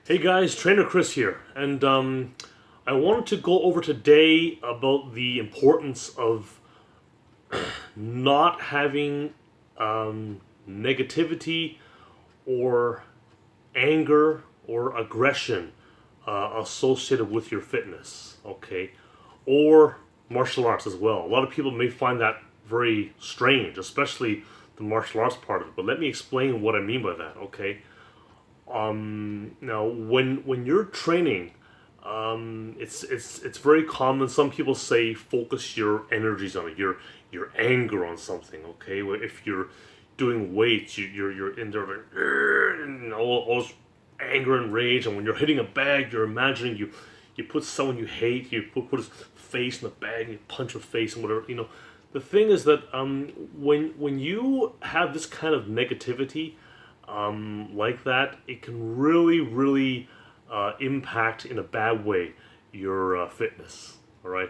Hey guys, Trainer Chris here, and I wanted to go over today about the importance of not having negativity or anger or aggression associated with your fitness, okay? Or martial arts as well. A lot of people may find that very strange, especially the martial arts part of it, but let me explain what I mean by that, okay? Now, when you're training, it's very common. Some people say focus your energies on it, your anger on something. Okay, if you're doing weights, you're in there like, and all this anger and rage, and when you're hitting a bag, you're imagining you put someone you hate, you put his face in the bag, and you punch her face and whatever. The thing is that when you have this kind of negativity like that, it can really impact in a bad way your fitness. All right.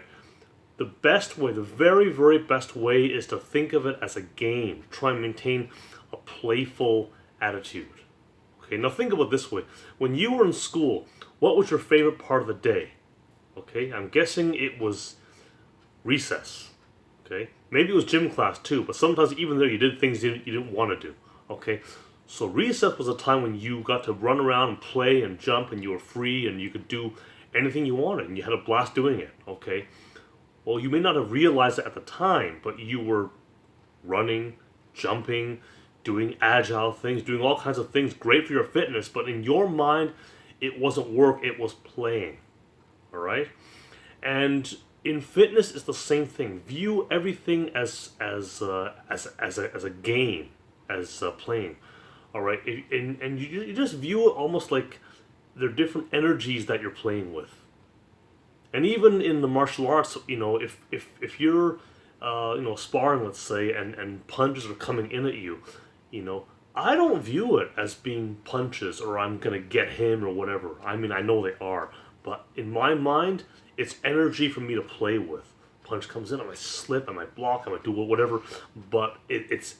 The best way, the very best way, is to think of it as a game. Try and maintain a playful attitude. Okay. Now think about it this way: when you were in school, what was your favorite part of the day? Okay. I'm guessing it was recess. Okay. Maybe it was gym class too, but sometimes even there you did things you didn't want to do. Okay. So recess was a time when you got to run around and play and jump, and you were free and you could do anything you wanted and you had a blast doing it. Okay. Well, you may not have realized it at the time, but you were running, jumping, doing agile things, doing all kinds of things great for your fitness, but in your mind it wasn't work, it was playing. All right? And in fitness it's the same thing. View everything as a game, as playing. All right, and you just view it almost like they're different energies that you're playing with. And even in the martial arts, if you're sparring, let's say, and punches are coming in at you, I don't view it as being punches or I'm gonna get him or whatever. I mean, I know they are, but in my mind, it's energy for me to play with. Punch comes in, I might slip, I might block, I might do whatever, but it's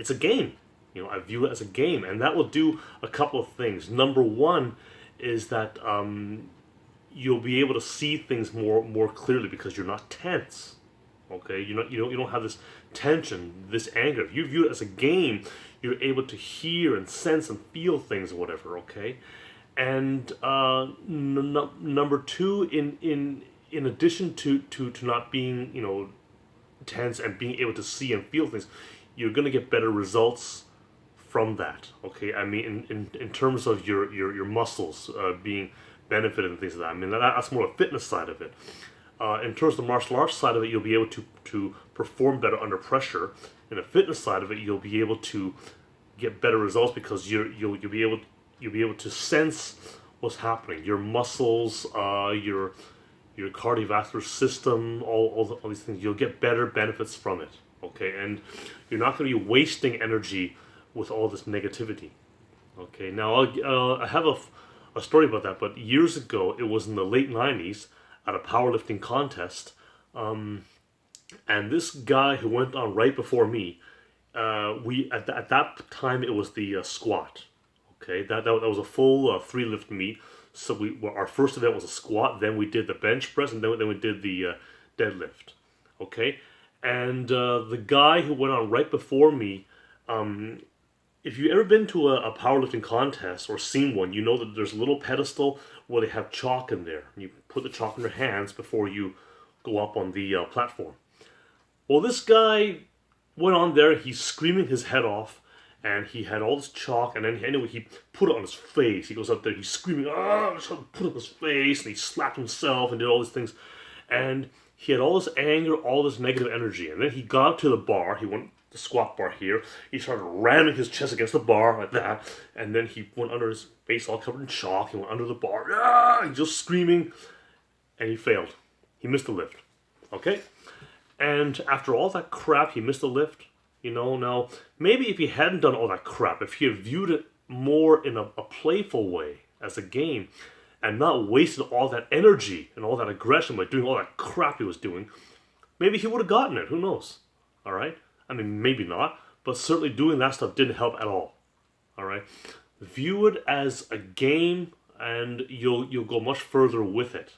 a game. I view it as a game, and that will do a couple of things. Number one is that you'll be able to see things more clearly because you're not tense. Okay, you don't have this tension, this anger. If you view it as a game, you're able to hear and sense and feel things or whatever. Okay, and number two, in addition to not being tense and being able to see and feel things, you're going to get better results from that. Okay, I mean, in terms of your muscles being benefited and things like that. I mean, that's more a fitness side of it. In terms of the martial arts side of it, you'll be able to perform better under pressure. In the fitness side of it, you'll be able to get better results because you'll be able to sense what's happening. Your muscles, your cardiovascular system, all these things. You'll get better benefits from it. Okay, and you're not going to be wasting energy with all this negativity. Okay, now I have a story about that, but years ago, it was in the late 90s at a powerlifting contest, and this guy who went on right before me, we at that time it was the squat. Okay, that was a full 3 lift meet. So our first event was a squat, then we did the bench press, and then we did the deadlift. Okay, and the guy who went on right before me, if you've ever been to a powerlifting contest or seen one, you know that there's a little pedestal where they have chalk in there. And you put the chalk in your hands before you go up on the platform. Well, this guy went on there, he's screaming his head off, and he had all this chalk, and then anyway, he put it on his face. He goes up there, he's screaming, so put it on his face, and he slapped himself and did all these things. And he had all this anger, all this negative energy. And then he got up to the bar, he went the squat bar here. He started ramming his chest against the bar like that, and then he went under his face all covered in chalk. He went under the bar, just screaming, and he failed. He missed the lift. Okay, and after all that crap, he missed the lift. Now maybe if he hadn't done all that crap, if he had viewed it more in a playful way as a game, and not wasted all that energy and all that aggression by doing all that crap he was doing, maybe he would have gotten it. Who knows? All right. I mean, maybe not, but certainly doing that stuff didn't help at all. All right. view it as a game, and you'll go much further with it.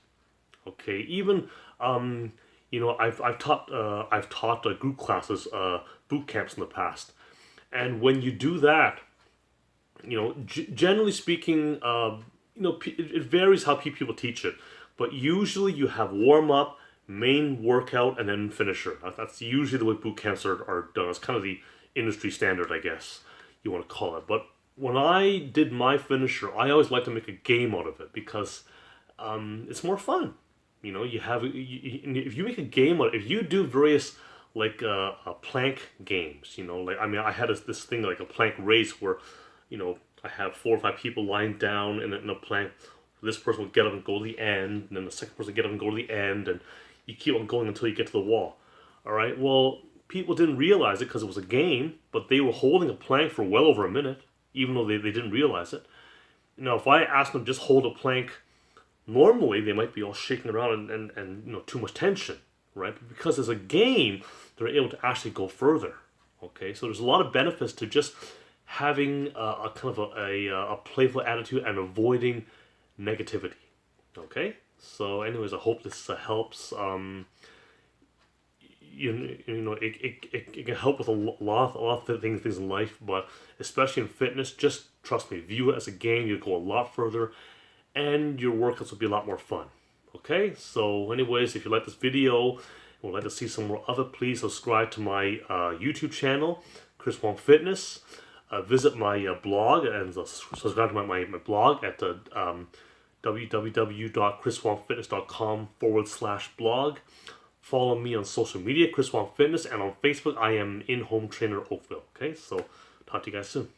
Okay, even I've taught group classes, boot camps in the past, and when you do that, generally speaking, it varies how people teach it, but usually you have warm up, main workout, and then finisher. That's usually the way boot camps are done. It's kind of the industry standard, I guess you want to call it. But when I did my finisher, I always like to make a game out of it because it's more fun. You have if you make a game out, if you do various like plank games, like I had this thing like a plank race where I have 4 or 5 people lying down in a plank. This person will get up and go to the end, and then the second person will get up and go to the end, and you keep on going until you get to the wall. All right. Well, people didn't realize it because it was a game, but they were holding a plank for well over a minute, even though they didn't realize it. Now, if I asked them to just hold a plank normally, they might be all shaking around and too much tension, right? But because it's a game, they're able to actually go further. Okay, so there's a lot of benefits to just having a kind of a playful attitude and avoiding negativity. Okay, so anyways, I hope this helps. It can help with a lot of things in life, but especially in fitness, just trust me, view it as a game. You'll go a lot further, and your workouts will be a lot more fun. Okay, so anyways, if you like this video and would like to see some more of it, please subscribe to my YouTube channel, Chris Wong Fitness. Visit my blog and subscribe to my blog at www.chriswongfitness.com/blog. Follow me on social media, Chris Wong Fitness, and on Facebook, I am In-Home Trainer Oakville. Okay, so talk to you guys soon.